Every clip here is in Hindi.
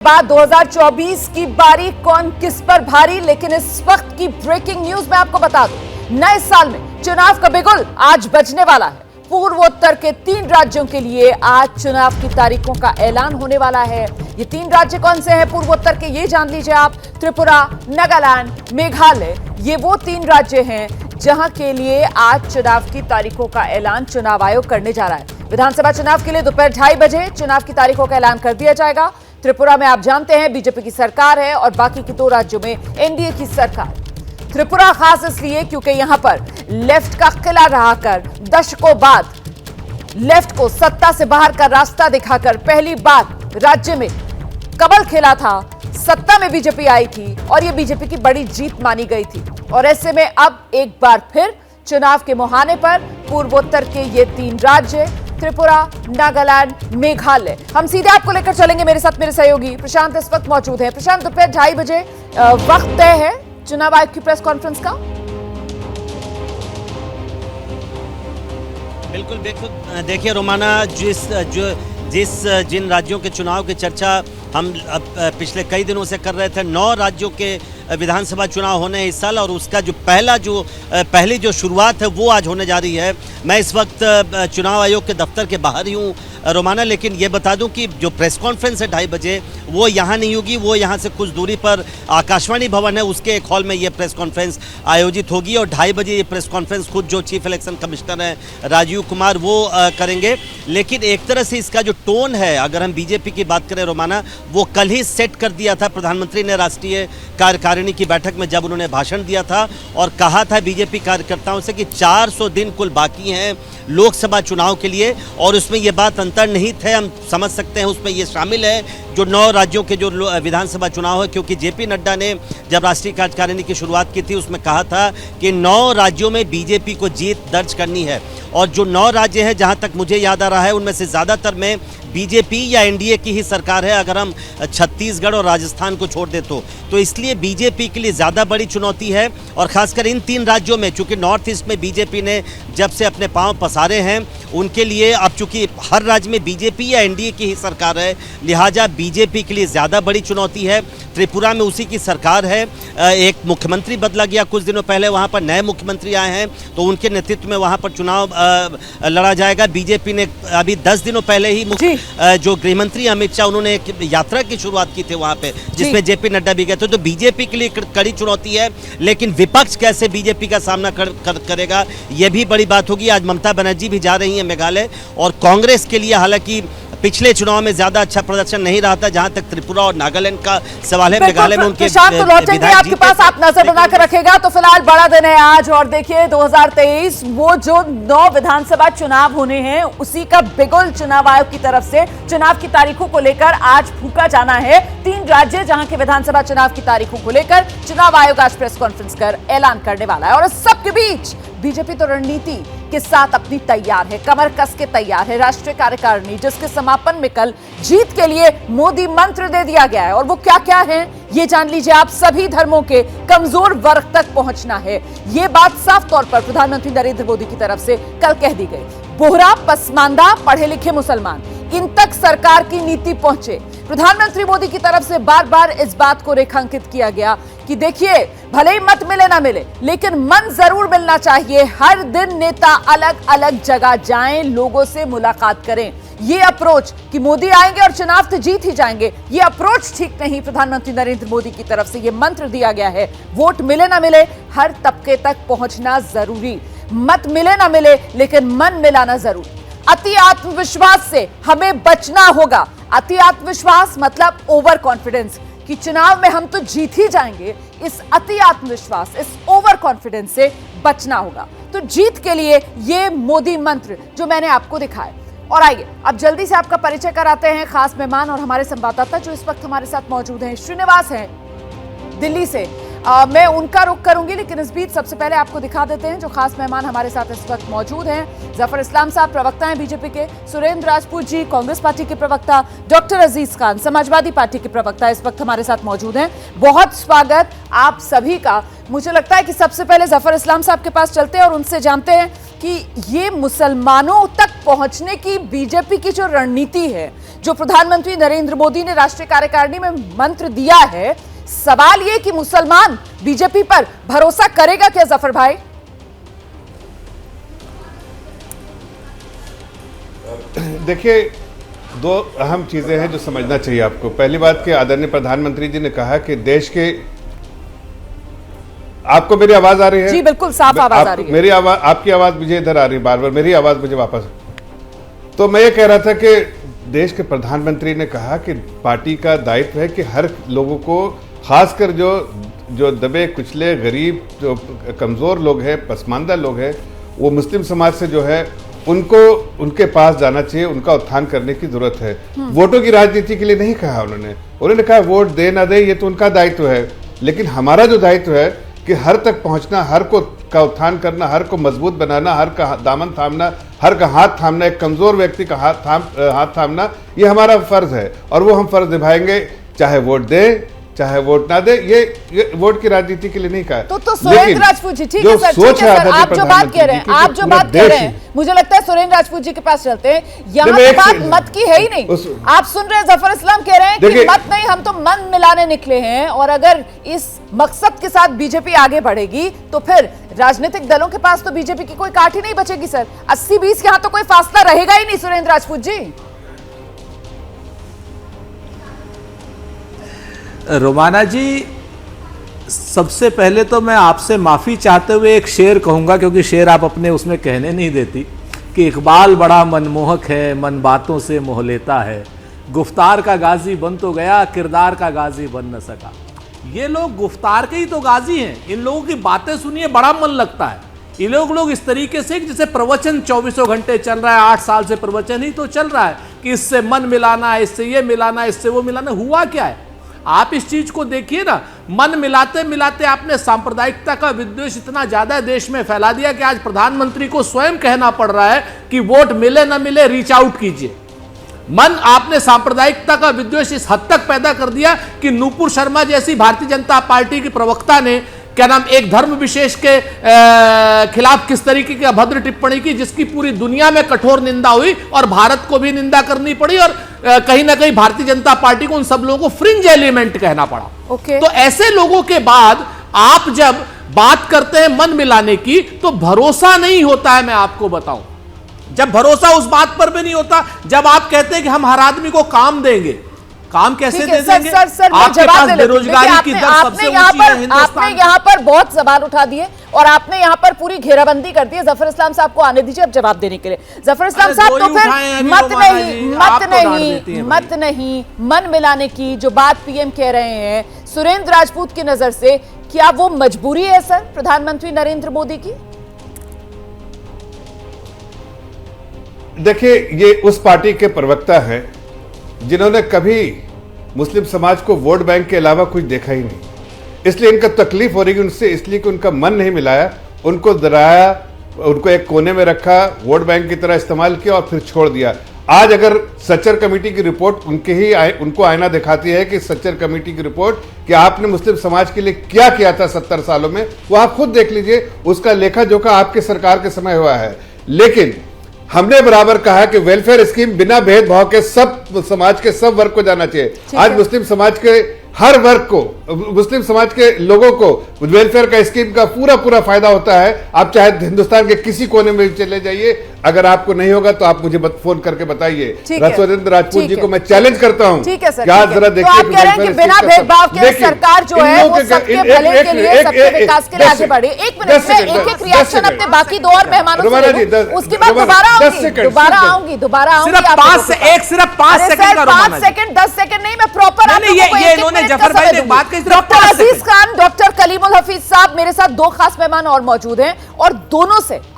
बाद 2024 की बारी कौन किस पर भारी। लेकिन इस वक्त की ब्रेकिंग न्यूज मैं आपको बता दूं, नए साल में चुनाव का बिगुल आज बजने वाला है। पूर्वोत्तर के 3 राज्यों के लिए आज चुनाव की तारीखों का ऐलान होने वाला है। ये 3 राज्य कौन से हैं पूर्वोत्तर के, ये जान लीजिए आप। त्रिपुरा, नागालैंड, मेघालय, ये वो 3 राज्य हैं जहां के लिए आज चुनाव की तारीखों का ऐलान चुनाव आयोग करने जा रहा है। विधानसभा चुनाव के लिए दोपहर 2:30 बजे चुनाव की तारीखों का ऐलान कर दिया जाएगा। त्रिपुरा में आप जानते हैं बीजेपी की सरकार है और बाकी की 2 राज्यों में एनडीए की सरकार। त्रिपुरा खास इसलिए क्योंकि यहां पर लेफ्ट का किला रहाकर दशकों बाद लेफ्ट को सत्ता से बाहर का रास्ता दिखाकर पहली बार राज्य में कमल खिला था। सत्ता में बीजेपी आई थी और यह बीजेपी की बड़ी जीत मानी गई थी। और ऐसे में अब एक बार फिर चुनाव के मुहाने पर पूर्वोत्तर के ये 3 राज्य त्रिपुरा, नागालैंड, मेघालय, हम सीधे आपको लेकर चलेंगे। मेरे साथ मेरे सहयोगी प्रशांत इस वक्त मौजूद है। प्रशांत, दोपहर 2:30 बजे वक्त तय है चुनाव आयोग की प्रेस कॉन्फ्रेंस का। बिल्कुल देखिए रोमाना, जिन राज्यों के चुनाव की चर्चा हम पिछले कई दिनों से कर रहे थे, 9 राज्यों के विधानसभा चुनाव होने हैं इस साल और उसका पहली जो शुरुआत है वो आज होने जा रही है। मैं इस वक्त चुनाव आयोग के दफ्तर के बाहर ही हूँ रोमाना, लेकिन ये बता दूं कि जो प्रेस कॉन्फ्रेंस है 2:30 बजे वो यहाँ नहीं होगी, वो यहाँ से कुछ दूरी पर आकाशवाणी भवन है उसके एक हॉल में ये प्रेस कॉन्फ्रेंस आयोजित होगी। और 2:30 बजे ये प्रेस कॉन्फ्रेंस खुद जो चीफ इलेक्शन कमिश्नर हैं राजीव कुमार वो करेंगे। लेकिन एक तरह से इसका जो टोन है, अगर हम बीजेपी की बात करें रोमाना, वो कल ही सेट कर दिया था प्रधानमंत्री ने राष्ट्रीय कार्यकारिणी की बैठक में, जब उन्होंने भाषण दिया था और कहा था बीजेपी कार्यकर्ताओं से कि 400 दिन कुल बाकी हैं लोकसभा चुनाव के लिए। और उसमें ये बात अंतर्निहित है, हम समझ सकते हैं, उसमें ये शामिल है जो 9 राज्यों के जो विधानसभा चुनाव है, क्योंकि जेपी नड्डा ने जब राष्ट्रीय कार्यकारिणी की शुरुआत की थी उसमें कहा था कि 9 राज्यों में बीजेपी को जीत दर्ज करनी है। और जो 9 राज्य हैं, जहां तक मुझे याद आ रहा है, उनमें से ज़्यादातर में बीजेपी या एनडीए की ही सरकार है, अगर हम छत्तीसगढ़ और राजस्थान को छोड़ दे तो इसलिए बीजेपी के लिए ज़्यादा बड़ी चुनौती है। और खासकर इन 3 राज्यों में, चूंकि नॉर्थ ईस्ट में बीजेपी ने जब से अपने पांव पसारे हैं, उनके लिए अब चूंकि हर राज्य में बीजेपी या एनडीए की ही सरकार है, लिहाजा बीजेपी के लिए ज़्यादा बड़ी चुनौती है। त्रिपुरा में उसी की सरकार है, एक मुख्यमंत्री बदला गया कुछ दिनों पहले, वहाँ पर नए मुख्यमंत्री आए हैं तो उनके नेतृत्व में वहाँ पर चुनाव लड़ा जाएगा। बीजेपी ने अभी 10 दिनों पहले ही जो गृहमंत्री अमित शाह, उन्होंने एक यात्रा की शुरुआत की थी वहाँ पे, जिसमें जेपी नड्डा भी गए थे। तो बीजेपी के लिए कड़ी चुनौती है, लेकिन विपक्ष कैसे बीजेपी का सामना करेगा यह भी बड़ी बात होगी। आज ममता बनर्जी भी जा रही हैं मेघालय, और कांग्रेस के लिए हालांकि पिछले चुनाव में ज्यादा अच्छा प्रदर्शन नहीं रहा था, जहां तक त्रिपुरा और नागालैंड का सवाल है। मेघालय में उनके तो लौटेंगे आपके पास, आप नजर बनाकर रखेगा। तो फिलहाल बड़ा दिन है आज, और देखिए 2023 वो जो 9 विधानसभा चुनाव होने हैं उसी का बिगुल चुनाव आयोग की तरफ से चुनाव की तारीखों को लेकर आज फूंका जाना है। 3 राज्य जहां के विधानसभा चुनाव की तारीखों को लेकर चुनाव आयोग आज प्रेस कॉन्फ्रेंस कर ऐलान करने वाला है। और इस सबके बीच बीजेपी तो रणनीति के साथ अपनी तैयार है, कमर कस के तैयार है। राष्ट्रीय कार्यकारिणी जिसके समापन में कल जीत के लिए मोदी मंत्र दे दिया गया है, और वो क्या क्या है ये जान लीजिए आप। सभी धर्मों के कमजोर वर्ग तक पहुंचना है, ये बात साफ तौर पर प्रधानमंत्री नरेंद्र मोदी की तरफ से कल कह दी गई। बोहरा, पसमानदा, पढ़े लिखे मुसलमान, इन तक सरकार की नीति पहुंचे। प्रधानमंत्री मोदी की तरफ से बार बार इस बात को रेखांकित किया गया कि देखिए, भले ही मत मिले ना मिले, लेकिन मन जरूर मिलना चाहिए। हर दिन नेता अलग अलग जगह जाएं, लोगों से मुलाकात करें। ये अप्रोच कि मोदी आएंगे और चुनाव तो जीत ही जाएंगे, ये अप्रोच ठीक नहीं। प्रधानमंत्री नरेंद्र मोदी की तरफ से ये मंत्र दिया गया है, वोट मिले ना मिले, हर तबके तक पहुंचना जरूरी। मत मिले ना मिले, लेकिन मन मिलाना जरूरी। अति आत्मविश्वास से हमें बचना होगा। अति आत्मविश्वास मतलब ओवर कॉन्फिडेंस कि चुनाव में हम तो जीत ही जाएंगे, इस अति आत्मविश्वास, इस ओवर कॉन्फिडेंस से बचना होगा। तो जीत के लिए ये मोदी मंत्र जो मैंने आपको दिखाया। और आइए अब जल्दी से आपका परिचय कराते हैं खास मेहमान और हमारे संवाददाता जो इस वक्त हमारे साथ मौजूद हैं। श्रीनिवास हैं दिल्ली से, मैं उनका रुख करूंगी, लेकिन इस बीच सबसे पहले आपको दिखा देते हैं जो खास मेहमान हमारे साथ इस वक्त मौजूद हैं। जफर इस्लाम साहब प्रवक्ता हैं बीजेपी के, सुरेंद्र राजपूत जी कांग्रेस पार्टी के प्रवक्ता, डॉक्टर अजीज खान समाजवादी पार्टी के प्रवक्ता इस वक्त हमारे साथ मौजूद हैं। बहुत स्वागत आप सभी का। मुझे लगता है कि सबसे पहले जफर इस्लाम साहब के पास चलते हैं और उनसे जानते हैं कि ये मुसलमानों तक पहुंचने की बीजेपी की जो रणनीति है, जो प्रधानमंत्री नरेंद्र मोदी ने राष्ट्रीय कार्यकारिणी में मंत्र दिया है, सवाल ये कि मुसलमान बीजेपी पर भरोसा करेगा क्या जफर भाई? देखिए, दो अहम चीजें हैं जो समझना चाहिए आपको। पहली बात कि आदरणीय प्रधानमंत्री जी ने कहा कि देश के, आपको मेरी आवाज आ रही है? जी बिल्कुल साफ आवाज आ रही है। मेरी आवाज, आपकी आवाज मुझे इधर आ रही है, बार बार मेरी आवाज मुझे वापस। तो मैं ये कह रहा था कि देश के प्रधानमंत्री ने कहा कि पार्टी का दायित्व है कि हर लोगों को, खासकर जो दबे कुचले गरीब, जो कमजोर लोग हैं, पसमानदा लोग हैं, वो मुस्लिम समाज से जो है उनको उनके पास जाना चाहिए, उनका उत्थान करने की जरूरत है। वोटों की राजनीति के लिए नहीं कहा उन्होंने कहा वोट दे ना दे ये तो उनका दायित्व है, लेकिन हमारा जो दायित्व है कि हर तक पहुंचना, हर को का उत्थान करना, हर को मजबूत बनाना, हर का दामन थामना, हर का हाथ थामना, एक कमजोर व्यक्ति का हाथ थामना, ये हमारा फर्ज है और वो हम फर्ज निभाएंगे, चाहे वोट दे चाहे वोट ना दे। ये वोट की राजनीति के लिए नहीं कहा। तो सुरेंद्र राजपूत जी, ठीक है सर, ठीक है सर, आप जो बात कह रहे हैं, मुझे लगता है सुरेंद्र राजपूत जी के पास चलते हैं। यहाँ पे बात मत की है ही नहीं। आप सुन रहे हैं जफर इस्लाम कह रहे हैं कि मत नहीं, हम तो मन मिलाने निकले हैं, और अगर इस मकसद के साथ बीजेपी आगे बढ़ेगी तो फिर राजनीतिक दलों के पास तो बीजेपी की कोई काठी नहीं बचेगी सर। 80-20 यहाँ तो कोई फासला रहेगा ही नहीं सुरेंद्र राजपूत जी। रोमाना जी, सबसे पहले तो मैं आपसे माफ़ी चाहते हुए एक शेर कहूँगा, क्योंकि शेर आप अपने उसमें कहने नहीं देती, कि इकबाल बड़ा मनमोहक है, मन बातों से मोह लेता है, गुफ्तार का गाजी बन तो गया, किरदार का गाजी बन न सका। ये लोग गुफ्तार के ही तो गाजी हैं। इन लोगों की बातें सुनिए बड़ा मन लगता है। ये लोग इस तरीके से, जैसे प्रवचन 24 घंटे चल रहा है, 8 साल से प्रवचन ही तो चल रहा है कि इससे मन मिलाना, इससे ये मिलाना, इससे वो मिलाना। हुआ क्या है? आप इस चीज को देखिए ना, मन मिलाते मिलाते आपने सांप्रदायिकता का विद्वेष इतना ज्यादा देश में फैला दिया कि आज प्रधानमंत्री को स्वयं कहना पड़ रहा है कि वोट मिले ना मिले रीच आउट कीजिए। मन आपने सांप्रदायिकता का विद्वेष इस हद तक पैदा कर दिया कि नूपुर शर्मा जैसी भारतीय जनता पार्टी की प्रवक्ता ने, क्या नाम, एक धर्म विशेष के खिलाफ किस तरीके की अभद्र टिप्पणी की, जिसकी पूरी दुनिया में कठोर निंदा हुई और भारत को भी निंदा करनी पड़ी, और कहीं ना कहीं भारतीय जनता पार्टी को उन सब लोगों को फ्रिंज एलिमेंट कहना पड़ा। तो ऐसे लोगों के बाद आप जब बात करते हैं मन मिलाने की, तो भरोसा नहीं होता है। मैं आपको बताऊं, जब भरोसा उस बात पर भी नहीं होता जब आप कहते हैं कि हम हर आदमी को काम देंगे। काम कैसे दे देंगे? आपके पास बेरोजगारी की दर सबसे ऊंची है हिंदुस्तान। आपने यहाँ पर बहुत सवाल उठा दिए और आपने यहाँ पर पूरी घेराबंदी कर दी है। जफर इस्लाम साहब को आने दीजिए अब जवाब देने के लिए। जफर इस्लाम साहब, तो फिर मत नहीं, मन मिलाने की जो बात पीएम कह रहे हैं, सुरेंद्र राजपूत की नजर से क्या वो मजबूरी है सर प्रधानमंत्री नरेंद्र मोदी की? देखिए, ये उस पार्टी के प्रवक्ता है जिन्होंने कभी मुस्लिम समाज को वोट बैंक के अलावा कुछ देखा ही नहीं, इसलिए इनका तकलीफ हो रही है उनसे, इसलिए कि उनका मन नहीं मिलाया, उनको डराया, उनको एक कोने में रखा, वोट बैंक की तरह इस्तेमाल किया और फिर छोड़ दिया। आज अगर सच्चर कमेटी की रिपोर्ट उनको आईना दिखाती है कि सच्चर कमेटी की रिपोर्ट कि आपने मुस्लिम समाज के लिए क्या किया था 70 सालों में, वो आप खुद देख लीजिए, उसका लेखा जोखा आपके सरकार के समय हुआ है। लेकिन हमने बराबर कहा कि वेलफेयर स्कीम बिना भेदभाव के सब समाज के सब वर्ग को जाना चाहिए। आज मुस्लिम समाज के हर वर्ग को, मुस्लिम समाज के लोगों को वेलफेयर का स्कीम का पूरा फायदा होता है। आप चाहे हिंदुस्तान के किसी कोने में चले जाइए, अगर आपको नहीं होगा तो आप मुझे फोन करके बताइए। सुरेंद्र राजपूत जी को मैं चैलेंज करता हूं, क्या जरा देखिए, बिना भेदभाव के सरकार जो है वो सबके भले के लिए, सबके विकास के लिए आगे बढ़े। एक मिनट में एक रिएक्शन अपने बाकी दो और मेहमानों से, उसके बाद दोबारा आऊंगी। सिर्फ 5 सेकंड 10 सेकंड नहीं, मैं प्रॉपर जफर भाई ने बात कही। डॉक्टर अजीज खान, डॉक्टर कलीमुल हफीज साहब, मेरे साथ दो खास मेहमान और मौजूद हैं और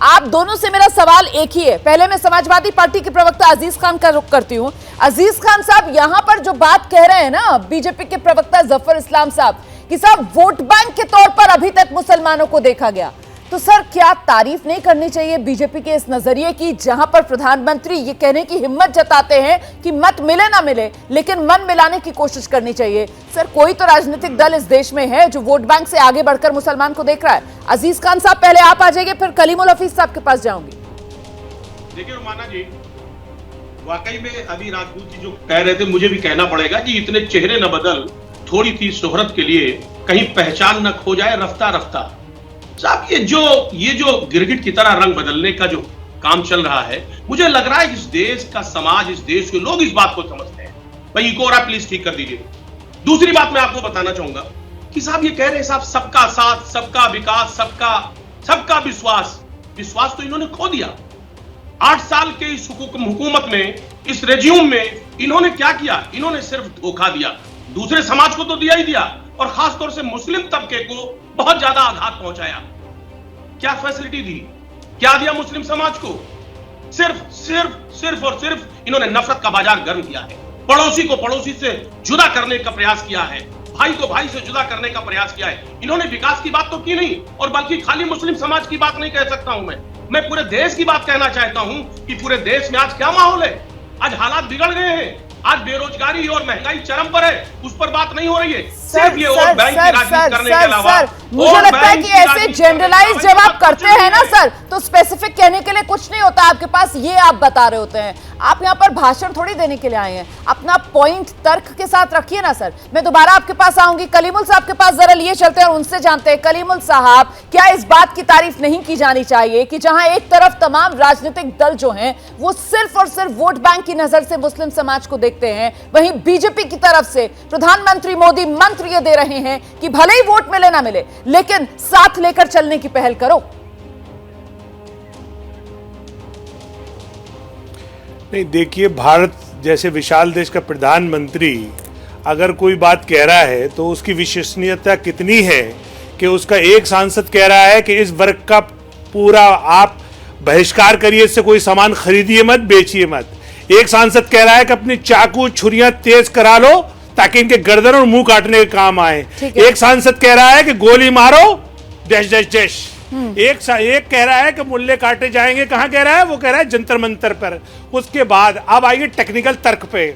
आप दोनों से मेरा सवाल एक ही है। पहले मैं समाजवादी पार्टी के प्रवक्ता अजीज खान का रुख करती हूं। अजीज खान साहब, यहां पर जो बात कह रहे हैं ना बीजेपी के प्रवक्ता जफर इस्लाम साहब कि साहब वोट बैंक के तौर पर अभी तक मुसलमानों को देखा गया, तो सर क्या तारीफ नहीं करनी चाहिए बीजेपी के इस नजरिए की, जहां पर प्रधानमंत्री ये कहने की हिम्मत जताते हैं कि मत मिले ना मिले लेकिन मन मिलाने की कोशिश करनी चाहिए। सर कोई तो राजनीतिक दल इस देश में है जो वोट बैंक से आगे बढ़कर मुसलमान को देख रहा है। अजीज खान साहब पहले आप आ जाइए, फिर कलीमुल हफीज साहब के पास जाऊंगी। देखिए रुमाना जी, वाकई में अभी राजपूत जी जो कह रहे थे, मुझे भी कहना पड़ेगा कि इतने चेहरे न बदल, थोड़ी सी शोहरत के लिए कहीं पहचान न खो जाए रफ्ता रफ्ता। साहब ये जो गिरगिट की तरह रंग बदलने का जो काम चल रहा है, मुझे लग रहा है इस देश का समाज, इस देश के लोग इस बात को समझते हैं। भाई इको और आप प्लीज ठीक कर दीजिए। दूसरी बात मैं आपको बताना चाहूंगा कि साहब ये कह रहे हैं साहब सबका साथ, सबका विकास, सबका विश्वास तो इन्होंने खो दिया। 8 साल के इस हुकूमत में, इस रेज्यूम में इन्होंने क्या किया? इन्होंने सिर्फ धोखा दिया, दूसरे समाज को तो दिया ही दिया, और खासतौर से मुस्लिम तबके को बहुत ज्यादा आघात पहुंचाया। क्या फैसिलिटी दी, क्या दिया मुस्लिम समाज को? सिर्फ और सिर्फ इन्होंने नफरत का बाजार गर्म किया है। पड़ोसी को पड़ोसी से जुदा करने का प्रयास किया है, भाई को भाई से जुदा करने का प्रयास किया है। इन्होंने विकास की बात तो की नहीं, और बल्कि खाली मुस्लिम समाज की बात नहीं कह सकता हूं मैं पूरे देश की बात कहना चाहता हूं कि पूरे देश में आज क्या माहौल है। आज हालात बिगड़ गए हैं, आज बेरोजगारी और महंगाई चरम पर है, उस पर बात नहीं हो रही है। सिर्फ ये वोट बैंक की राजनीति करने के अलावा मुझे लगता है कि ऐसे जनरलाइज जब आप करते हैं ना सर, तो स्पेसिफिक कहने के लिए कुछ नहीं होता आपके पास, ये आप बता रहे होते हैं। आप यहाँ पर भाषण थोड़ी देने के लिए आए हैं, अपना पॉइंट तर्क के साथ रखिए ना सर। मैं दोबारा आपके पास आऊंगी, कलीमुल साहब के पास जरा लिए चलते हैं और उनसे जानते हैं। कलीमुल साहब, क्या इस बात की तारीफ नहीं की जानी चाहिए कि जहां एक तरफ तमाम राजनीतिक दल जो हैं वो सिर्फ और सिर्फ वोट बैंक की नजर से मुस्लिम समाज को देखते हैं, वहीं बीजेपी की तरफ से प्रधानमंत्री मोदी मंत्र ये दे रहे हैं कि भले ही वोट मिले ना मिले, लेकिन साथ लेकर चलने की पहल करो। नहीं, देखिए, भारत जैसे विशाल देश का प्रधानमंत्री अगर कोई बात कह रहा है तो उसकी विश्वसनीयता कितनी है कि उसका एक सांसद कह रहा है कि इस वर्ग का पूरा आप बहिष्कार करिए, इससे कोई सामान खरीदिए मत, बेचिए मत। एक सांसद कह रहा है कि अपनी चाकू छुरियां तेज करा लो ताकि इनके गर्दन और मुंह काटने के काम आए। एक सांसद कह रहा है कि गोली मारो, डैश डैश डैश। एक कह रहा है कि मुल्ले काटे जाएंगे। कहां कह रहा है? वो कह रहा है जंतर मंतर पर। उसके बाद अब आइए टेक्निकल तर्क पे।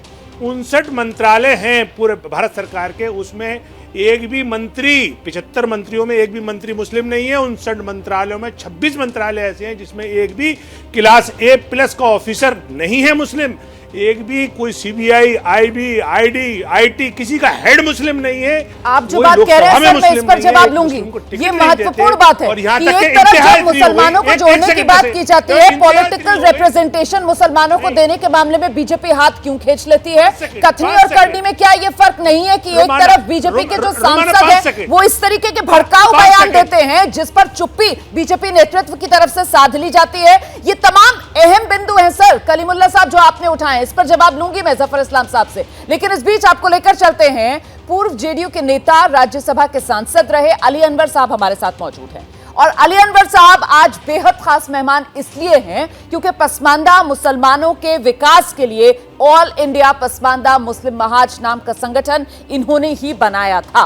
59 मंत्रालय हैं पूरे भारत सरकार के, उसमें एक भी मंत्री, 75 मंत्रियों में एक भी मंत्री मुस्लिम नहीं है। 59 मंत्रालयों में 26 मंत्रालय ऐसे हैं जिसमें एक भी क्लास A+ का ऑफिसर नहीं है मुस्लिम। एक भी कोई CBI, IB, ID, IT किसी का हेड मुस्लिम नहीं है। आप जो बात कह रहे हैं सर, मैं इस पर जवाब लूंगी। ये महत्वपूर्ण बात है कि एक तरफ जब मुसलमानों को जोड़ने की बात की जाती है, पॉलिटिकल रिप्रेजेंटेशन मुसलमानों को देने के मामले में बीजेपी हाथ क्यों खींच लेती है? कथनी और करनी में क्या ये फर्क नहीं है कि एक तरफ बीजेपी के जो सांसद हैं वो इस तरीके के भड़काऊ बयान देते हैं जिस पर चुप्पी बीजेपी नेतृत्व की तरफ से साध ली जाती है? ये तमाम अहम बिंदु हैं सर कलीमुल्लाह साहब जो आपने उठाए, इस पर जवाब लूंगी मैं जफर इस्लाम साहब से। लेकिन इस बीच आपको लेकर चलते हैं, पूर्व जेडीयू के नेता, राज्यसभा के सांसद रहे अली अनवर साहब हमारे साथ मौजूद हैं। और अली अनवर साहब आज बेहद खास मेहमान इसलिए हैं क्योंकि पसमानदा मुसलमानों के विकास के लिए ऑल इंडिया पसमानदा मुस्लिम महाज नाम का संगठन इन्होंने ही बनाया था।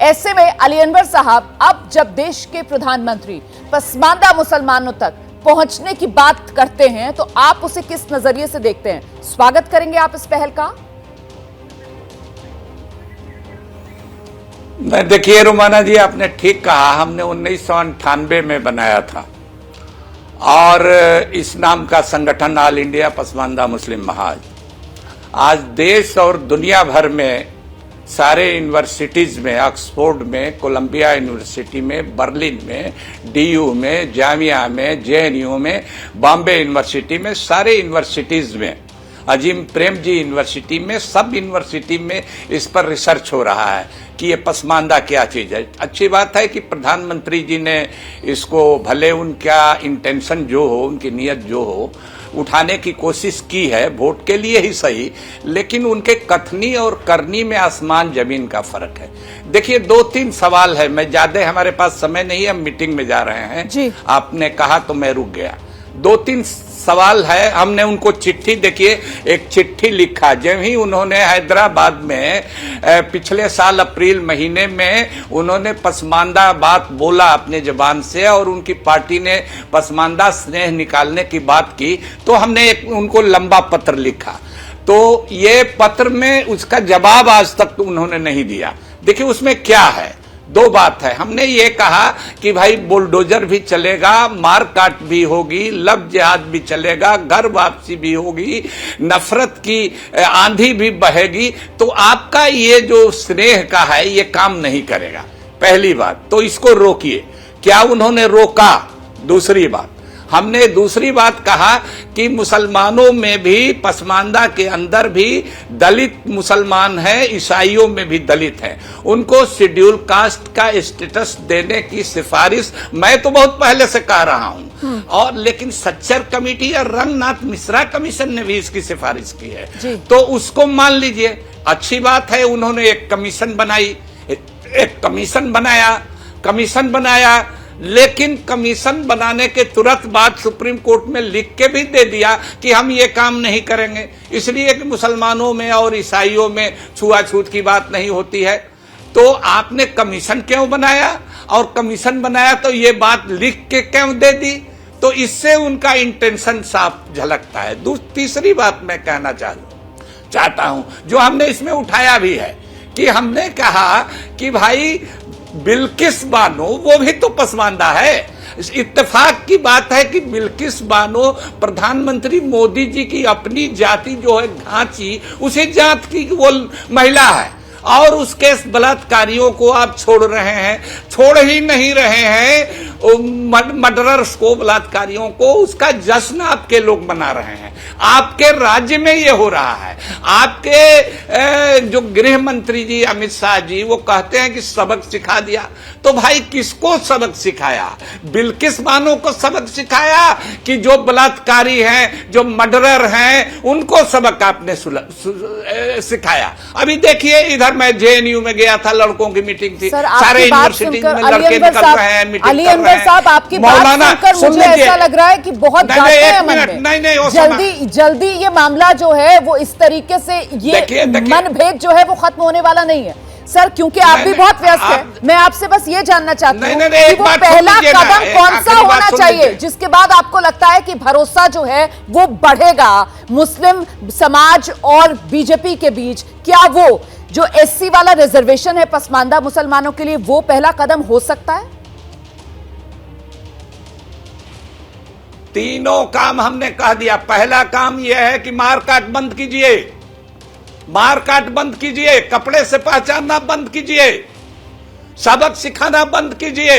ऐसे में अली अनवर साहब अब जब देश के प्रधानमंत्री पसमानदा मुसलमानों तक पहुंचने की बात करते हैं तो आप उसे किस नजरिए से देखते हैं? स्वागत करेंगे आप इस पहल का? देखिए रुमाना जी, आपने ठीक कहा, हमने 1998 में बनाया था और इस नाम का संगठन ऑल इंडिया पसमानदा मुस्लिम महाज आज देश और दुनिया भर में सारे यूनिवर्सिटीज में, ऑक्सफोर्ड में, कोलंबिया यूनिवर्सिटी में, बर्लिन में, DU में, जामिया में, JNU में, बॉम्बे यूनिवर्सिटी में, सारे यूनिवर्सिटीज में, अजीम प्रेम जी यूनिवर्सिटी में, सब यूनिवर्सिटी में इस पर रिसर्च हो रहा है कि ये पसमानदा क्या चीज है। अच्छी बात है कि प्रधानमंत्री जी ने इसको, भले उनका इंटेंशन जो हो, उनकी नीयत जो हो, उठाने की कोशिश की है, वोट के लिए ही सही, लेकिन उनके कथनी और करनी में आसमान जमीन का फर्क है। देखिए 2-3 सवाल है, मैं ज्यादा, हमारे पास समय नहीं है, हम मीटिंग में जा रहे हैं जी। आपने कहा तो मैं रुक गया। 2-3 सवाल है। हमने उनको चिट्ठी, देखिए एक चिट्ठी लिखा जब ही उन्होंने हैदराबाद में पिछले साल अप्रैल महीने में उन्होंने पसमानदा बात बोला अपने जबान से और उनकी पार्टी ने पसमानदा स्नेह निकालने की बात की, तो हमने उनको लंबा पत्र लिखा। तो ये पत्र में उसका जवाब आज तक उन्होंने नहीं दिया। देखिए उसमें क्या है, दो बात है। हमने ये कहा कि भाई बुलडोजर भी चलेगा, मार काट भी होगी, लब जिहाद भी चलेगा, घर वापसी भी होगी, नफरत की आंधी भी बहेगी, तो आपका ये जो स्नेह का है ये काम नहीं करेगा। पहली बात तो इसको रोकिए। क्या उन्होंने रोका? दूसरी बात, हमने दूसरी बात कहा कि मुसलमानों में भी, पसमानदा के अंदर भी दलित मुसलमान हैं, ईसाइयों में भी दलित हैं, उनको शेड्यूल कास्ट का स्टेटस देने की सिफारिश मैं तो बहुत पहले से कह रहा हूं, और लेकिन सच्चर कमेटी या रंगनाथ मिश्रा कमीशन ने भी इसकी सिफारिश की है, तो उसको मान लीजिए। अच्छी बात है, उन्होंने एक कमीशन बनाई, एक कमीशन बनाया, लेकिन कमीशन बनाने के तुरंत बाद सुप्रीम कोर्ट में लिख के भी दे दिया कि हम ये काम नहीं करेंगे, इसलिए कि मुसलमानों में और ईसाइयों में छुआछूत की बात नहीं होती है। तो आपने कमीशन क्यों बनाया, और कमीशन बनाया तो ये बात लिख के क्यों दे दी? तो इससे उनका इंटेंशन साफ झलकता है। तीसरी बात मैं कहना चाहता हूं, जो हमने इसमें उठाया भी है, कि हमने कहा कि भाई बिल्किस बानो वो भी तो पसमानदा है। इत्तेफाक की बात है कि बिल्किस बानो प्रधानमंत्री मोदी जी की अपनी जाति जो है घांची, उसी जात की वो महिला है, और उसके बलात्कारियों को आप छोड़ रहे हैं, छोड़ ही नहीं रहे हैं, मर्डरर्स को, बलात्कारियों को, उसका जश्न आपके लोग मना रहे हैं। आपके राज्य में ये हो रहा है। आपके जो गृह मंत्री जी अमित शाह जी वो कहते हैं कि सबक सिखा दिया, तो भाई किसको सबक सिखाया? बिल्किस बानो को सबक सिखाया कि जो बलात्कारी हैं, जो मर्डरर हैं, उनको सबक आपने सिखाया? अभी देखिए, इधर मैं जेएनयू में गया था, लड़कों की मीटिंग थी, सारे यूनिवर्सिटी में लड़के निकल रहे हैं, मीटिंग कर रहे हैं। साहब, आपकी बात सुनकर मुझे ऐसा लग रहा है कि बहुत गाते हैं मन में। जल्दी ये मामला जो है वो इस तरीके से ये मनभेद जो है वो खत्म होने वाला नहीं है सर, क्योंकि आप भी बहुत व्यस्त हैं। मैं आपसे बस ये जानना चाहती हूँ कि वो पहला कदम कौन सा होना चाहिए जिसके बाद आपको लगता है कि भरोसा जो है वो बढ़ेगा मुस्लिम समाज और बीजेपी के बीच? क्या वो जो एससी वाला रिजर्वेशन है पसमानदा मुसलमानों के लिए, वो पहला कदम हो सकता है? तीनों काम हमने कह दिया। पहला काम यह है कि मारकाट बंद कीजिए, मारकाट बंद कीजिए, कपड़े से पहचानना बंद कीजिए, सबक सिखाना बंद कीजिए,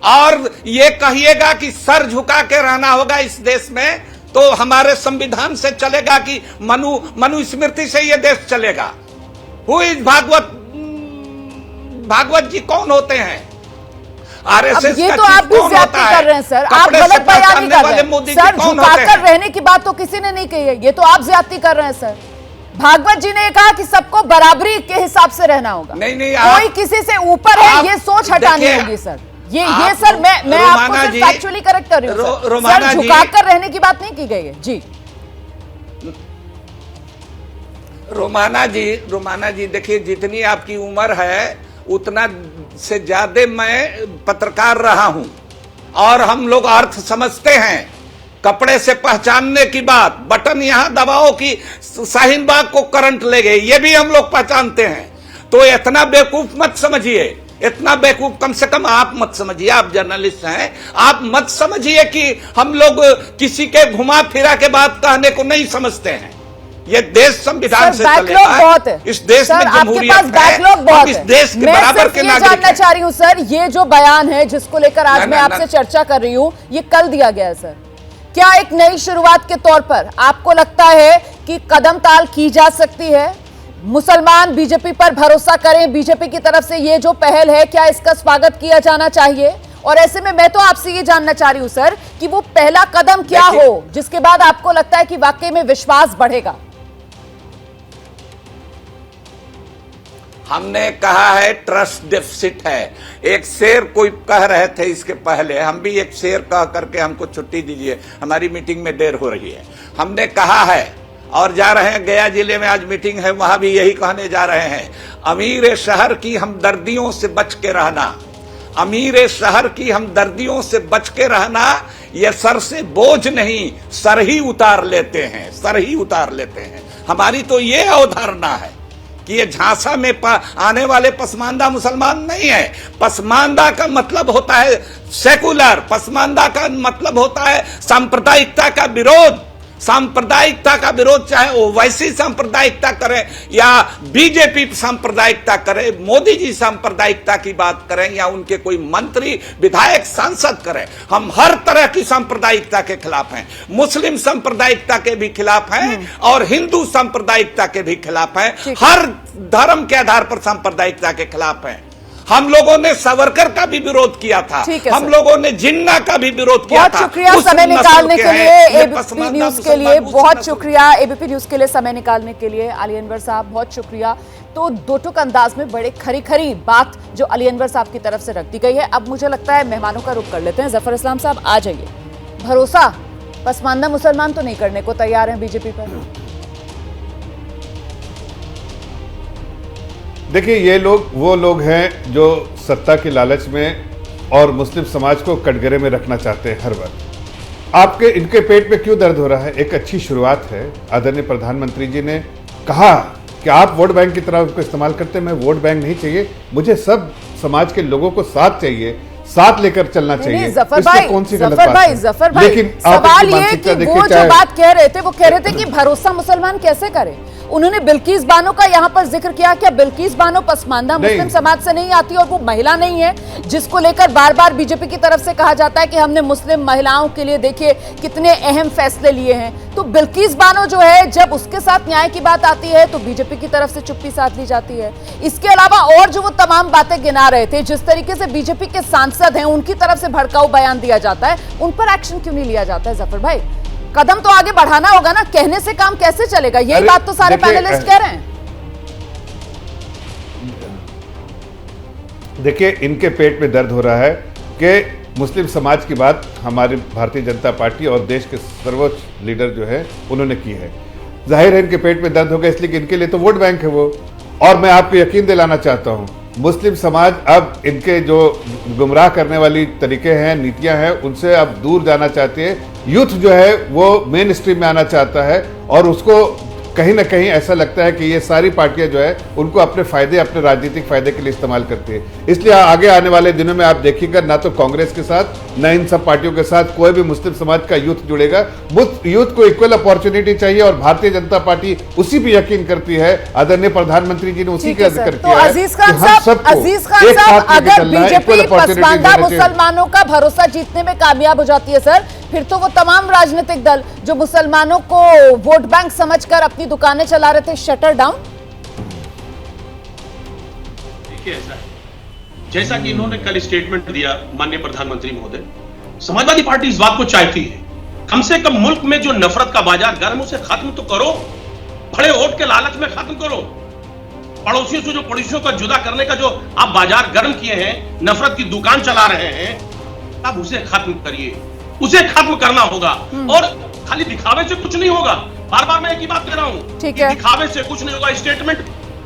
और ये कहिएगा कि सर झुका के रहना होगा इस देश में, तो हमारे संविधान से चलेगा कि मनुस्मृति से ये देश चलेगा। हु इज भागवत जी कौन होते हैं? आरएसएस ये तो आप भी ज्यादती कर रहे हैं सर, आप गलत बयानी कर रहे हैं सर। झुकाकर रहने की बात तो किसी ने नहीं कही है, ये तो आप ज्यादती कर रहे हैं सर। भागवत जी ने कहा कि सबको बराबरी के हिसाब से रहना होगा, नहीं कोई किसी से ऊपर है, ये सोच हटानी होगी सर। ये सर मैं आपको सिर्फ फैक्चुअली करेक्ट कर रही हूँ सर, झुकाकर रहने की बात नहीं की गई है जी। रोमाना जी देखिए, जितनी आपकी उम्र है उतना से ज्यादा मैं पत्रकार रहा हूं, और हम लोग अर्थ समझते हैं। कपड़े से पहचानने की बात, बटन यहां दबाओ कि शाहीन बाग को करंट ले गए, ये भी हम लोग पहचानते हैं। तो इतना बेवकूफ मत समझिए, इतना बेवकूफ कम से कम आप मत समझिए, आप जर्नलिस्ट हैं, आप मत समझिए कि हम लोग किसी के घुमा फिरा के बात कहने को नहीं समझते हैं। ये देश संविधान से चलेगा, बहुत है इस देश में जमहूरियत है, हम इस देश के बराबर के नागरिक हैं। जानना चाह रही हूं सर, ये जो बयान है जिसको लेकर आज मैं आपसे चर्चा कर रही हूं, ये कल दिया गया है सर। क्या एक नई शुरुआत के तौर पर आपको लगता है कि कदम ताल की जा सकती है? मुसलमान बीजेपी पर भरोसा करें, बीजेपी की तरफ से ये जो पहल है, क्या इसका स्वागत किया जाना चाहिए? और ऐसे में मैं तो आपसे ये जानना चाह रही हूं सर कि वो पहला कदम क्या हो जिसके बाद आपको लगता है कि वाकई में विश्वास बढ़ेगा? हमने कहा है ट्रस्ट डेफिसिट है। एक शेर कोई कह रहे थे इसके पहले, हम भी एक शेर कह करके हमको छुट्टी दीजिए, हमारी मीटिंग में देर हो रही है। हमने कहा है और जा रहे हैं, गया जिले में आज मीटिंग है, वहां भी यही कहने जा रहे हैं, अमीर शहर की हमदर्दियों से बच के रहना, अमीर शहर की हमदर्दियों से बच के रहना, ये सर से बोझ नहीं सर ही उतार लेते हैं, सर ही उतार लेते हैं। हमारी तो ये अवधारणा है कि ये झांसा में आने वाले पसमानदा मुसलमान नहीं है। पसमानदा का मतलब होता है सेकुलर, पसमानदा का मतलब होता है सांप्रदायिकता का विरोध। सांप्रदायिकता का विरोध चाहे ओवैसी सांप्रदायिकता करे या बीजेपी सांप्रदायिकता करे, मोदी जी सांप्रदायिकता की बात करें या उनके कोई मंत्री विधायक सांसद करें, हम हर तरह की सांप्रदायिकता के खिलाफ हैं। मुस्लिम सांप्रदायिकता के भी खिलाफ हैं और हिंदू सांप्रदायिकता के भी खिलाफ हैं। हर धर्म के आधार पर सांप्रदायिकता के खिलाफ हैं। हम लोगों ने सावरकर का भी विरोध किया था, हम लोगों ने जिन्ना का भी विरोध किया था। बहुत शुक्रिया समय निकालने के लिए एबीपी न्यूज के लिए, बहुत शुक्रिया एबीपी न्यूज के लिए समय निकालने के लिए अली अनवर साहब, बहुत शुक्रिया। तो दो टुक अंदाज में बड़े खरी खरी बात जो अली अनवर साहब की तरफ से रख दी गई है। अब मुझे लगता है मेहमानों का रुख कर लेते हैं। जफर इस्लाम साहब आ जाइए। भरोसा पसमानदा मुसलमान तो नहीं करने को तैयार है बीजेपी पर? देखिए, ये लोग वो लोग हैं जो सत्ता की लालच में और मुस्लिम समाज को कटघरे में रखना चाहते हैं हर वक्त। आपके इनके पेट में क्यों दर्द हो रहा है? एक अच्छी शुरुआत है। आदरणीय प्रधानमंत्री जी ने कहा कि आप वोट बैंक की तरह उसको इस्तेमाल करते हैं। मैं वोट बैंक नहीं चाहिए, मुझे सब समाज के लोगों को साथ चाहिए, साथ लेकर चलना चाहिए। जफर भाई, कौन सी जफर भाई, जफर भाई, लेकिन सवाल ये कि वो जो बात कह रहे थे वो कह रहे थे कि भरोसा मुसलमान कैसे करें। उन्होंने बिल्किस बानो का यहाँ पर जिक्र किया। क्या बिल्किस बानो पसमानदा मुस्लिम समाज से नहीं आती और वो महिला नहीं है, जिसको लेकर बार बार बीजेपी की तरफ से कहा जाता है कि हमने मुस्लिम महिलाओं के लिए देखिए कितने अहम फैसले लिए हैं। तो बिल्किस बानो जो है, जब उसके साथ न्याय की बात आती है तो बीजेपी की तरफ से चुप्पी साध ली जाती है। इसके अलावा और जो वो तमाम बातें गिना रहे थे, जिस तरीके से बीजेपी के सांसद हैं उनकी तरफ से भड़काऊ बयान दिया जाता है, उन पर एक्शन क्यों नहीं लिया जाता है? जफर भाई, कदम तो आगे बढ़ाना होगा ना, कहने से काम कैसे चलेगा? यही बात तो सारे पैनलिस्ट कह रहे हैं। देखिए, इनके पेट में दर्द हो रहा है कि मुस्लिम समाज की बात हमारी भारतीय जनता पार्टी और देश के सर्वोच्च लीडर जो है उन्होंने की है। जाहिर है इनके पेट में दर्द होगा, इसलिए कि इनके लिए तो वोट बैंक है वो। और मैं आपको यकीन दिलाना चाहता हूं, मुस्लिम समाज अब इनके जो गुमराह करने वाली तरीके हैं, नीतियां हैं, उनसे अब दूर जाना चाहती है। यूथ जो है वो मेन स्ट्रीम में आना चाहता है और उसको कहीं ना कहीं ऐसा लगता है कि ये सारी पार्टियां जो है उनको अपने फायदे, अपने राजनीतिक फायदे के लिए इस्तेमाल करती है। इसलिए आगे आने वाले दिनों में आप देखिएगा, ना तो कांग्रेस के साथ, ना इन सब पार्टियों के साथ कोई भी मुस्लिम समाज का यूथ जुड़ेगा। यूथ को इक्वल अपॉर्चुनिटी चाहिए और भारतीय जनता पार्टी उसी पे यकीन करती है। आदरणीय प्रधानमंत्री जी ने उसी का जिक्र किया है। अजीज खान साहब, अगर बीजेपी पसमानदा मुसलमानों का भरोसा जीतने में कामयाब हो जाती है सर, फिर तो वो तमाम राजनीतिक दल जो मुसलमानों को वोट बैंक समझकर अपनी दुकानें चला रहे थे, शटर डाउन। देखिए, ऐसा है जैसा कि इन्होंने कल स्टेटमेंट दिया माननीय प्रधानमंत्री महोदय, समाजवादी पार्टी इस बात को चाहती है कम से कम मुल्क में जो नफरत का बाजार गर्म उसे खत्म तो करो, बड़े वोट के लालच में खत्म करो। पड़ोसियों से जो पड़ोसियों का जुदा करने का जो आप बाजार गर्म किए हैं, नफरत की दुकान चला रहे हैं, अब उसे खत्म करिए। उसे खत्म करना होगा और खाली दिखावे से कुछ नहीं होगा। बार बार मैं एक ही बात कह रहा हूं, दिखावे से कुछ नहीं होगा, स्टेटमेंट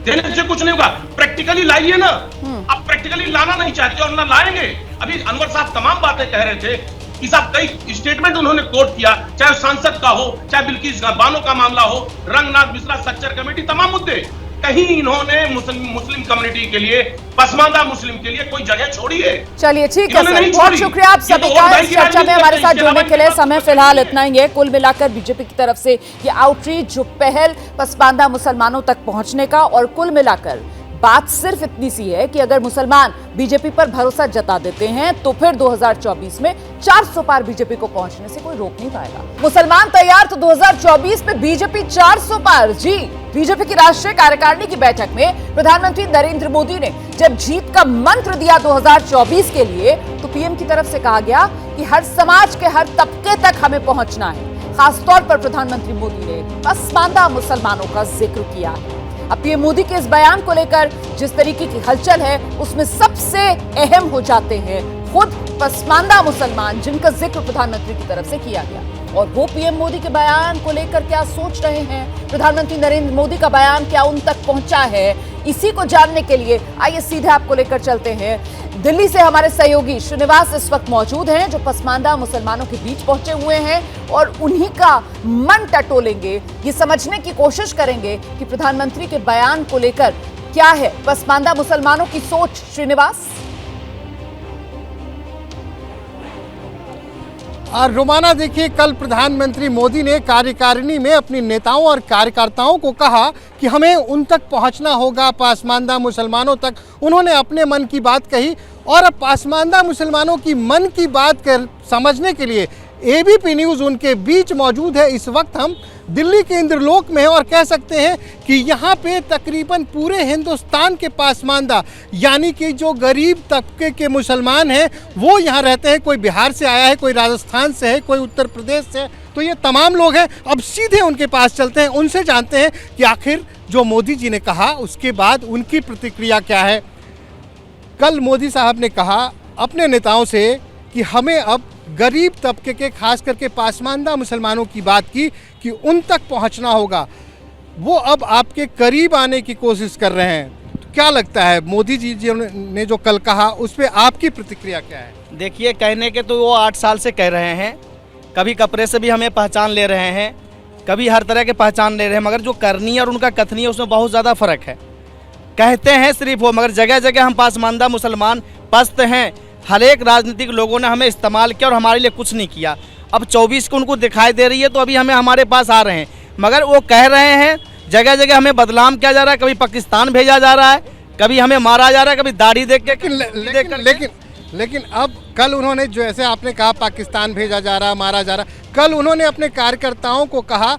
देने से कुछ नहीं होगा, प्रैक्टिकली लाइए ना। आप प्रैक्टिकली लाना नहीं चाहते और ना लाएंगे। अभी अनवर साहब तमाम बातें कह रहे थे कि साहब कई स्टेटमेंट उन्होंने कोट किया, चाहे सांसद का हो, चाहे बिल्किस बानो का मामला हो, रंगनाथ मिश्रा स्ट्रक्चर कमेटी, तमाम मुद्दे। कहीं इन्होंने मुस्लिम कम्युनिटी के लिए, पसमानदा मुस्लिम के लिए कोई जगह छोड़ी है? चलिए ठीक है सर, बहुत शुक्रिया आप सभी का इस चर्चा में हमारे साथ जुड़ने के लिए। समय फिलहाल इतना ही है। कुल मिलाकर बीजेपी की तरफ से ये आउटरीच, जो पहल पसमानदा मुसलमानों तक पहुंचने का, और कुल मिलाकर बात सिर्फ इतनी सी है कि अगर मुसलमान बीजेपी पर भरोसा जता देते हैं तो फिर 2024 में 400 पार बीजेपी को पहुंचने से कोई रोक नहीं पाएगा। मुसलमान तैयार तो 2024 में बीजेपी 400 पार। जी, बीजेपी की राष्ट्रीय कार्यकारिणी की बैठक में प्रधानमंत्री नरेंद्र मोदी ने जब जीत का मंत्र दिया 2024 के लिए, तो पीएम की तरफ से कहा गया कि हर समाज के हर तबके तक हमें पहुंचना है। खासतौर पर प्रधानमंत्री मोदी ने पसमानदा मुसलमानों का जिक्र किया है। अब पीएम मोदी के इस बयान को लेकर जिस तरीके की हलचल है, उसमें सबसे अहम हो जाते हैं खुद पसमानदा मुसलमान, जिनका जिक्र प्रधानमंत्री की तरफ से किया गया। और वो पीएम मोदी के बयान को लेकर क्या सोच रहे हैं, प्रधानमंत्री नरेंद्र मोदी का बयान क्या उन तक पहुंचा है, इसी को जानने के लिए आइए सीधे आपको लेकर चलते हैं। दिल्ली से हमारे सहयोगी श्रीनिवास इस वक्त मौजूद हैं, जो पसमानदा मुसलमानों के बीच पहुंचे हुए हैं और उन्हीं का मन टटोलेंगे, ये समझने की कोशिश करेंगे कि प्रधानमंत्री के बयान को लेकर क्या है पसमानदा मुसलमानों की सोच। श्रीनिवास। और रोमाना देखिए, कल प्रधानमंत्री मोदी ने कार्यकारिणी में अपनी नेताओं और कार्यकर्ताओं को कहा कि हमें उन तक पहुंचना होगा, पासमानदा मुसलमानों तक। उन्होंने अपने मन की बात कही और अब पासमानदा मुसलमानों की मन की बात कर समझने के लिए एबीपी न्यूज़ उनके बीच मौजूद है। इस वक्त हम दिल्ली के इंद्रलोक में हैं और कह सकते हैं कि यहाँ पे तकरीबन पूरे हिंदुस्तान के पासमानदा यानी कि जो गरीब तबके के मुसलमान हैं वो यहाँ रहते हैं। कोई बिहार से आया है, कोई राजस्थान से है, कोई उत्तर प्रदेश से है, तो ये तमाम लोग हैं। अब सीधे उनके पास चलते हैं, उनसे जानते हैं कि आखिर जो मोदी जी ने कहा उसके बाद उनकी प्रतिक्रिया क्या है। कल मोदी साहब ने कहा अपने नेताओं से कि हमें अब गरीब तबके के खास करके पासमानदा मुसलमानों की बात की कि उन तक पहुंचना होगा। वो अब आपके करीब आने की कोशिश कर रहे हैं। तो क्या लगता है मोदी जी ने जो कल कहा उस पर आपकी प्रतिक्रिया क्या है? देखिए, कहने के तो वो 8 साल से कह रहे हैं, कभी कपड़े से भी हमें पहचान ले रहे हैं, कभी हर तरह के पहचान ले रहे हैं, मगर जो करनी है और उनका कथनी है उसमें बहुत ज़्यादा फ़र्क है। कहते हैं सिर्फ वो, मगर जगह जगह हम पासमानदा मुसलमान पस्त हैं। हर एक राजनीतिक लोगों ने हमें इस्तेमाल किया और हमारे लिए कुछ नहीं किया। अब 24 को उनको दिखाई दे रही है तो अभी हमारे पास आ रहे हैं, मगर वो कह रहे हैं जगह जगह हमें बदनाम किया जा रहा है, कभी पाकिस्तान भेजा जा रहा है, कभी हमें मारा जा रहा है, कभी दाढ़ी देख के। लेकिन अब कल उन्होंने जो ऐसे आपने कहा पाकिस्तान भेजा जा रहा, मारा जा रहा, कल उन्होंने अपने कार्यकर्ताओं को कहा,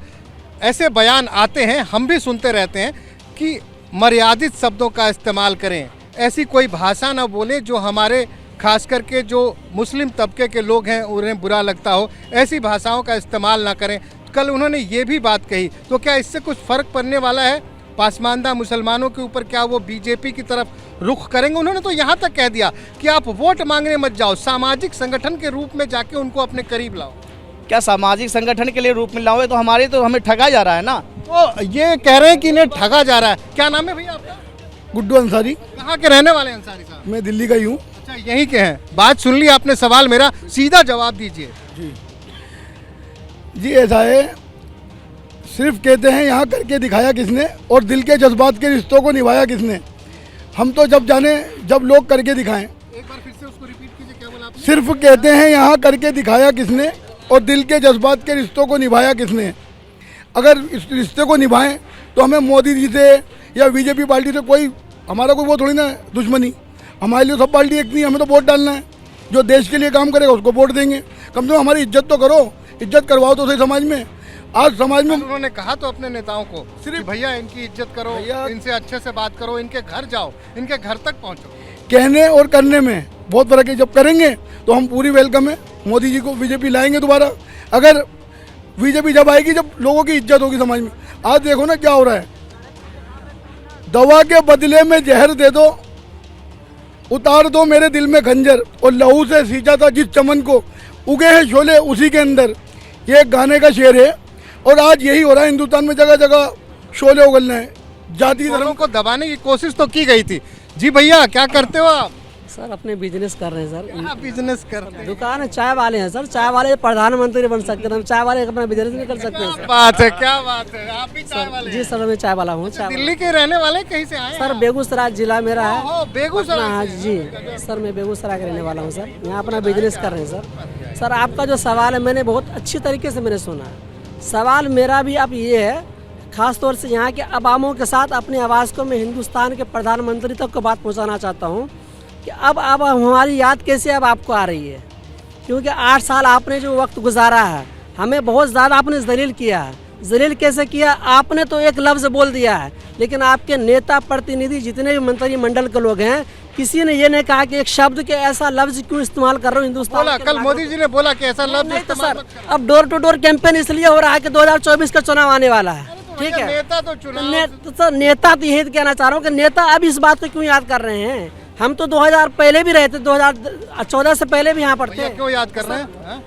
ऐसे बयान आते हैं हम भी सुनते रहते हैं कि मर्यादित शब्दों का इस्तेमाल करें, ऐसी कोई भाषा ना बोलें जो हमारे खास करके जो मुस्लिम तबके के लोग हैं उन्हें बुरा लगता हो, ऐसी भाषाओं का इस्तेमाल ना करें। कल उन्होंने ये भी बात कही, तो क्या इससे कुछ फ़र्क पड़ने वाला है पासमानदा मुसलमानों के ऊपर? क्या वो बीजेपी की तरफ रुख करेंगे? उन्होंने तो यहाँ तक कह दिया कि आप वोट मांगने मत जाओ, सामाजिक संगठन के रूप में जाके उनको अपने करीब लाओ। क्या सामाजिक संगठन के लिए रूप में लाओगे? तो हमें ठगा जा रहा है ना। तो ये कह रहे हैं कि इन्हें ठगा जा रहा है। क्या नाम है भैया आपका? गुड्डू अंसारी। कहाँ के रहने वाले अंसारी साहब? मैं दिल्ली का ही हूँ। अच्छा, यहीं के हैं। बात सुन ली आपने, सवाल मेरा सीधा जवाब दीजिए। जी ऐसा है, सिर्फ कहते हैं यहाँ करके दिखाया किसने और दिल के जज्बात के रिश्तों को निभाया किसने। हम तो जब जाने जब लोग करके दिखाएं। एक बार फिर से उसको रिपीट कीजिए, क्या बोला आपने? सिर्फ कहते हैं यहाँ करके दिखाया किसने और दिल के जज्बात के रिश्तों को निभाया किसने। अगर इस रिश्ते को निभाएं तो हमें मोदी जी से या बीजेपी पार्टी से कोई हमारा कोई वो थोड़ी ना दुश्मनी। हमारे लिए सब पार्टी एक नहीं, हमें तो वोट डालना है। जो देश के लिए काम करेगा उसको वोट देंगे। कम से कम हमारी इज्जत तो करो, इज्जत करवाओ तो सही समाज में। आज समाज में उन्होंने कहा तो अपने नेताओं को सिर्फ भैया इनकी इज्जत करो, इनसे अच्छे से बात करो, इनके घर जाओ, इनके घर तक पहुंचो। कहने और करने में बहुत फर्क है। जब करेंगे तो हम पूरी वेलकम है, मोदी जी को बीजेपी लाएंगे दोबारा। अगर बीजेपी जब आएगी जब लोगों की इज्जत होगी समाज में। आज देखो ना क्या हो रहा है, दवा के बदले में जहर दे दो, उतार दो मेरे दिल में खंजर, और लहू से सींचा था जिस चमन को, उगे हैं शोले उसी के अंदर। ये एक गाने का शेर है और आज यही हो रहा है हिंदुस्तान में। जगह जगह शोले उगलना है। जाति धर्म को दबाने की कोशिश तो की गई थी। जी भैया, क्या करते हो आप? सर अपने बिजनेस कर रहे हैं सर। क्या बिजनेस करते हैं? दुकान है, चाय वाले हैं सर। चाय वाले प्रधानमंत्री बन सकते हैं, हम चाय वाले अपना बिजनेस नहीं कर सकते हैं सर। बात है, क्या बात है, आप भी चाय वाले? जी सर, मैं चाय वाला हूँ। दिल्ली के रहने वाले, कहीं से आए? सर बेगूसराय जिला मेरा है। बेगूसराय? हाँ जी सर, मैं बेगूसराय का रहने वाला हूँ सर। यहाँ अपना बिजनेस कर रहे हैं सर। सर आपका जो सवाल है मैंने बहुत अच्छी तरीके से मैंने सुना है। सवाल मेरा भी अब ये है, खास तौर से यहाँ के अवामों के साथ अपनी आवाज़ को मैं हिंदुस्तान के प्रधानमंत्री तक को बात पहुँचाना चाहता हूँ कि अब हमारी याद कैसे अब आपको आ रही है। क्योंकि 8 साल आपने जो वक्त गुजारा है, हमें बहुत ज़्यादा आपने जलील किया है। जलील कैसे किया? आपने तो एक लफ्ज़ बोल दिया है, लेकिन आपके नेता प्रतिनिधि जितने भी मंत्रिमंडल के लोग हैं, किसी ने ये नहीं कहा कि एक शब्द के ऐसा लफ्ज़ क्यों इस्तेमाल कर रहे हो हिंदुस्तान। बोला कल मोदी जी ने बोला कि ऐसा लफ्ज़ नहीं तो सर, अब डोर टू डोर कैंपेन इसलिए हो रहा है कि 2024 का चुनाव आने वाला है। ठीक है, नेता तो चुनाव तो सर नेता तो यही कहना चाह रहा हूँ कि नेता अब इस बात को क्यों याद कर रहे हैं। हम तो 2000 पहले भी रहे थे, 2014 से पहले भी यहाँ पर थे। क्यों याद कर रहे हैं?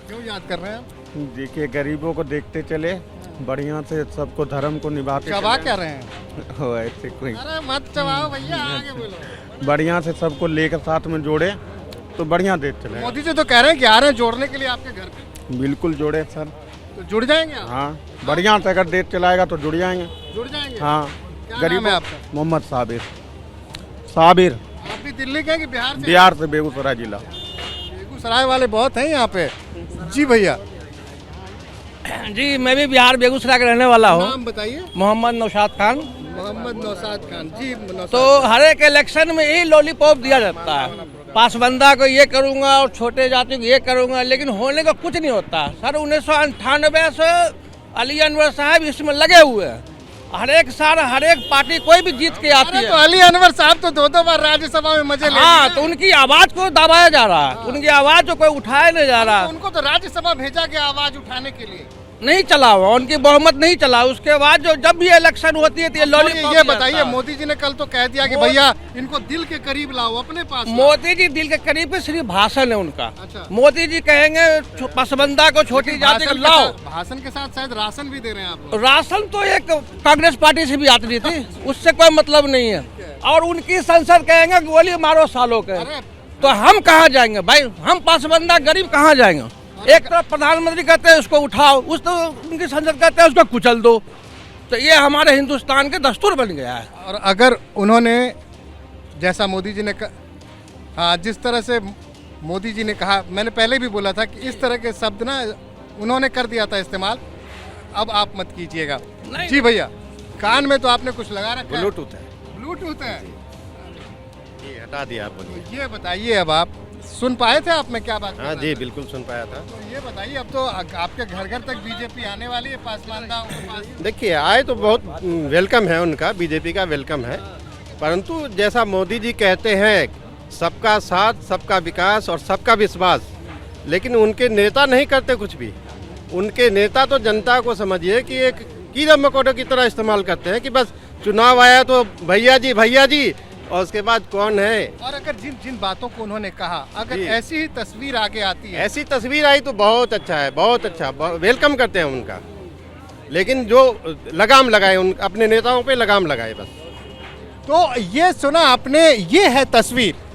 क्यों याद कर रहे हैं? देखिए गरीबों को देखते चले, बढ़िया से सबको धर्म को निभाते चबा चले। क्या रहे हैं? हो ऐसे कोई अरे मत चबाओ भैया, आगे बोलो। बढ़िया से सबको लेकर साथ में जोड़े तो बढ़िया देख चले। मोदी जी तो कह रहे हैं कि आ रहे हैं जोड़ने के लिए आपके घर पे, बिल्कुल जोड़े सर। तो जुड़ जाएंगे आप? हाँ बढ़िया से अगर देख चलाएगा तो जुड़ जाएंगे। जुड़ जाएंगे। हाँ क्या गरीब नाम है आपका? मोहम्मद साबिर। साबिर आप भी दिल्ली के हैं कि बिहार से? बिहार से, बेगूसराय जिला। बेगूसराय वाले बहुत हैं यहाँ पे। जी भैया, जी मैं भी बिहार बेगूसराय का रहने वाला हूँ। नाम बताइए। मोहम्मद नौशाद खान। मोहम्मद नौशाद खान जी। तो हर एक इलेक्शन में यही लॉलीपॉप दिया जाता है, पासबंदा को ये करूंगा और छोटे जाति को ये करूंगा, लेकिन होने का कुछ नहीं होता। सर 1998 से अली अनवर साहब इसमें लगे हुए हैं। हर एक साल हर एक पार्टी कोई भी जीत के आती है। तो अली अनवर साहब तो दो बार राज्यसभा में मजे ले। हाँ, तो उनकी आवाज को दबाया जा रहा है, उनकी आवाज को कोई उठाया नहीं जा रहा। उनको तो राज्यसभा भेजा गया आवाज उठाने के लिए, नहीं चला हुआ, उनकी बहुमत नहीं चला। उसके बाद जो जब भी इलेक्शन होती है तो ये लॉलीपॉप। ये बताइए, मोदी जी ने कल तो कह दिया कि भैया इनको दिल के करीब लाओ अपने पास। मोदी जी दिल के करीब पे सिर्फ भाषण है उनका। अच्छा। मोदी जी कहेंगे पसबंदा को छोटी जाति को लाओ। भाषण के साथ शायद राशन भी दे रहे हैं आप। राशन तो एक कांग्रेस पार्टी से भी आती थी, उससे कोई मतलब नहीं है। और उनकी संसद कहेंगे गोली मारो सालों के, तो हम कहाँ जाएंगे भाई? हम पासबंदा गरीब कहाँ जाएंगे? एक तरफ प्रधानमंत्री कहते हैं उसको उठाओ, उस तो उनकी संसद कहते हैं उसको कुचल दो। तो ये हमारे हिंदुस्तान के दस्तूर बन गया है। और अगर उन्होंने जैसा मोदी जी ने हाँ, जिस तरह से मोदी जी ने कहा, मैंने पहले भी बोला था कि इस तरह के शब्द ना उन्होंने कर दिया था इस्तेमाल, अब आप मत कीजिएगा। जी भैया, कान में तो आपने कुछ लगा रखा है। ब्लूटूथ है। ब्लूटूथ है, ये हटा दिया आप। तो ये बताइए, अब आप सुन पाए थे? आप में क्या बात? हाँ जी, बिल्कुल सुन पाया था। तो ये बताइए, अब तो आपके घर घर तक बीजेपी आने वाली है, पासवानदा। देखिए आए तो बहुत वेलकम है उनका, बीजेपी का वेलकम है, परंतु जैसा मोदी जी कहते हैं सबका साथ, सबका विकास और सबका विश्वास, लेकिन उनके नेता नहीं करते कुछ भी। उनके नेता तो जनता को समझिए कि एक कीड़ा मकोड़े की तरह इस्तेमाल करते हैं कि बस चुनाव आया तो भैया जी, और उसके बाद कौन है। और अगर जिन जिन बातों को उन्होंने कहा, अगर ऐसी ही तस्वीर आगे आती है, ऐसी तस्वीर आई तो बहुत अच्छा है, बहुत अच्छा, वेलकम करते हैं उनका। लेकिन जो लगाम लगाए, उन अपने नेताओं पे लगाम लगाए बस। तो ये सुना आपने, ये है तस्वीर।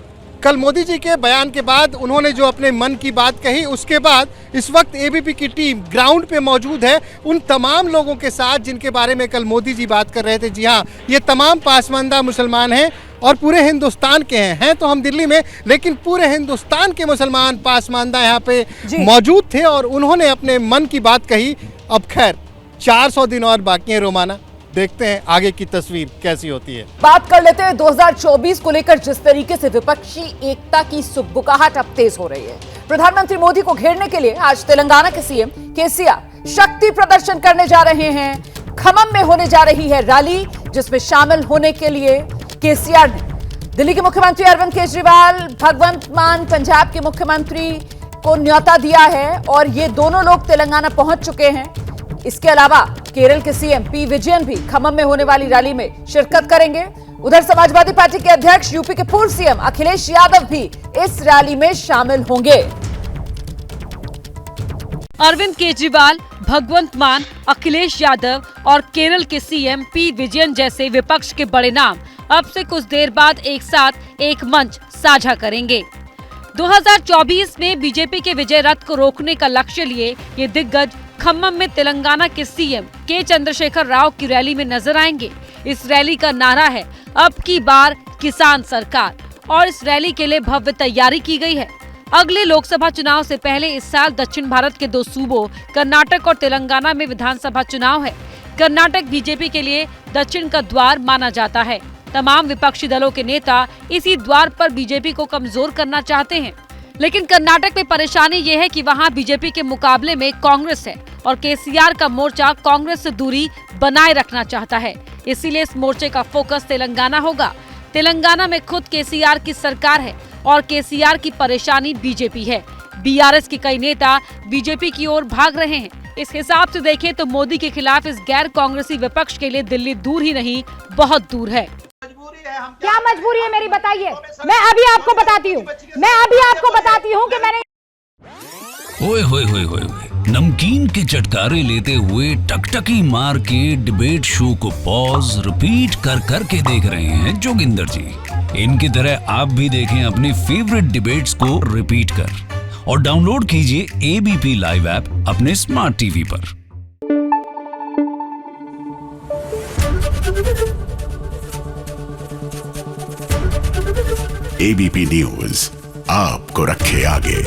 कल मोदी जी के बयान के बाद उन्होंने जो अपने मन की बात कही, उसके बाद इस वक्त एबीपी की टीम ग्राउंड पे मौजूद है उन तमाम लोगों के साथ जिनके बारे में कल मोदी जी बात कर रहे थे। जी हाँ, ये तमाम पासमानदा मुसलमान हैं और पूरे हिंदुस्तान के हैं तो हम दिल्ली में, लेकिन पूरे हिंदुस्तान के मुसलमान पासमानदा यहाँ पे मौजूद थे और उन्होंने अपने मन की बात कही। अब खैर 400 दिन और बाकी है रोमाना, देखते हैं आगे की तस्वीर कैसी होती है। बात कर लेते हैं 2024 को लेकर जिस तरीके से विपक्षी एकता की सुगबुगाहट अब तेज हो रही है। प्रधानमंत्री मोदी को घेरने के लिए आज तेलंगाना के सीएम केसीआर शक्ति प्रदर्शन करने जा रहे हैं। खम्मम में होने जा रही है रैली, जिसमें शामिल होने के लिए केसीआर ने दिल्ली के मुख्यमंत्री अरविंद केजरीवाल, भगवंत मान पंजाब के मुख्यमंत्री को न्योता दिया है और ये दोनों लोग तेलंगाना पहुंच चुके हैं। इसके अलावा केरल के सीएम पी विजयन भी खम्मम में होने वाली रैली में शिरकत करेंगे। उधर समाजवादी पार्टी के अध्यक्ष यूपी के पूर्व सीएम अखिलेश यादव भी इस रैली में शामिल होंगे। अरविंद केजरीवाल, भगवंत मान, अखिलेश यादव और केरल के सीएम पी विजयन जैसे विपक्ष के बड़े नाम अब से कुछ देर बाद एक साथ एक मंच साझा करेंगे। 2024 में बीजेपी के विजय रथ को रोकने का लक्ष्य लिए ये दिग्गज खम्मम में तेलंगाना के सीएम के चंद्रशेखर राव की रैली में नजर आएंगे। इस रैली का नारा है अब की बार किसान सरकार और इस रैली के लिए भव्य तैयारी की गई है। अगले लोकसभा चुनाव से पहले इस साल दक्षिण भारत के दो सूबों कर्नाटक और तेलंगाना में विधानसभा चुनाव है। कर्नाटक बीजेपी के लिए दक्षिण का द्वार माना जाता है। तमाम विपक्षी दलों के नेता इसी द्वार पर बीजेपी को कमजोर करना चाहते हैं, लेकिन कर्नाटक में परेशानी ये है कि वहां बीजेपी के मुकाबले में कांग्रेस है और केसीआर का मोर्चा कांग्रेस से दूरी बनाए रखना चाहता है। इसीलिए इस मोर्चे का फोकस तेलंगाना होगा। तेलंगाना में खुद केसीआर की सरकार है और केसीआर की परेशानी बीजेपी है। बीआरएस के कई नेता बीजेपी की ओर भाग रहे हैं। इस हिसाब से देखें तो मोदी के खिलाफ इस गैर कांग्रेसी विपक्ष के लिए दिल्ली दूर ही नहीं, बहुत दूर है। क्या मजबूरी है मेरी, बताइए। मैं अभी आपको बताती हूँ कि मैंने ओए होए होए होए नमकीन के चटकारे लेते हुए टकटकी मार के डिबेट शो को पॉज रिपीट कर करके देख रहे हैं जोगिंदर जी। इनकी तरह आप भी देखें अपने फेवरेट डिबेट्स को रिपीट कर और डाउनलोड कीजिए एबीपी लाइव ऐप अपने स्मार्ट टीवी पर। एबीपी न्यूज आपको रखे आगे।